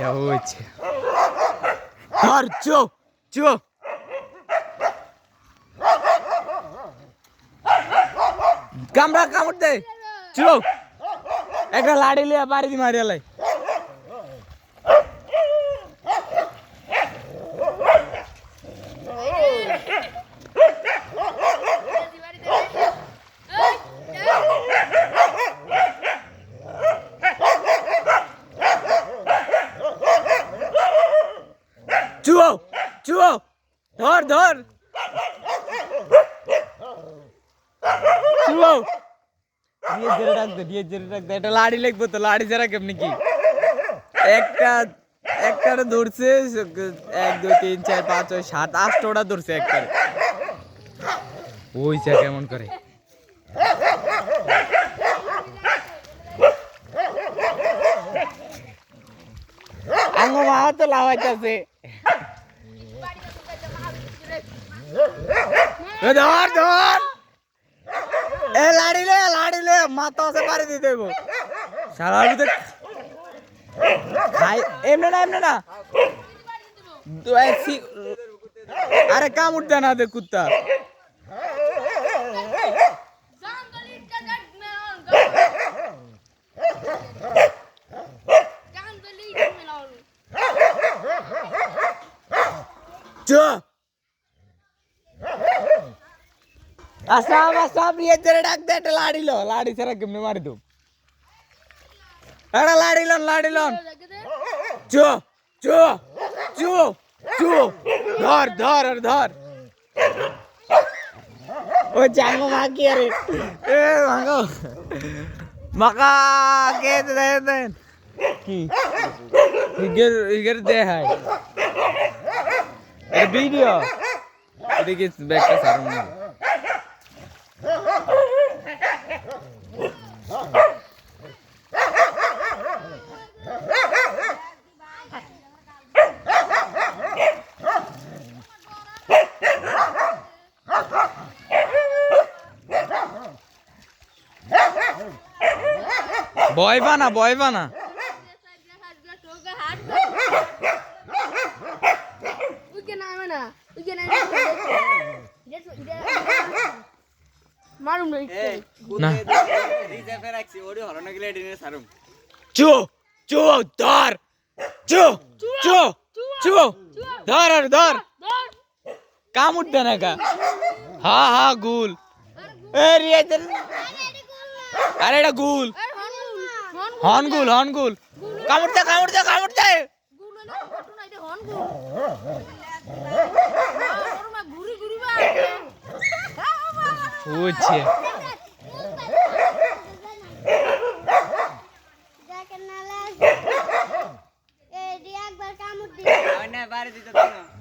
হচ্ছে আর চো চো কামড়া কামড় দে চো একটা লাড়ি লিয়া বাড়ি দি মারিয়া লাই চুও চুও ধর ধর চুও দিয়ে জেরে রাখ দে এটা লাড়ি লাগবে তো লাড়ি জেরা কেমনি কি একটা ধরছে 1 2 3 4 5 6 7 8টা ধরছে একটা ওইটা কেমন করে আঙ্গো মা তো লাগাইতাছে ধর ধর এ লাড়ি লে মাথা সে পারে দিয়ে দেবো সারা ভিতর খাই এমনে না আরে কাম উঠতে না দে কুত্তা আসাম ये तेरे डाक दे लाड़ी लो लाड़ी से रख में मारी दो अरे लाड़ी लोन चो चो चो चो धर ओ जांगो माकी अरे ए मांगो मका के दे की इगर दे है ए वीडियो देखिए बैक का सारा बॉय बाना मारूं नहीं ना रिजर्व रखसी ओडी हरना के लेडी ने सारूं चो चो धर चो चो चो धर काम उठते ना का हाँ गुल ए रिजर्व अरे एटा गुल हॉर्न गुल कामुड़ते ওছে দেখেন না এ একবার কামড় দিই না বাড়ি দিতে না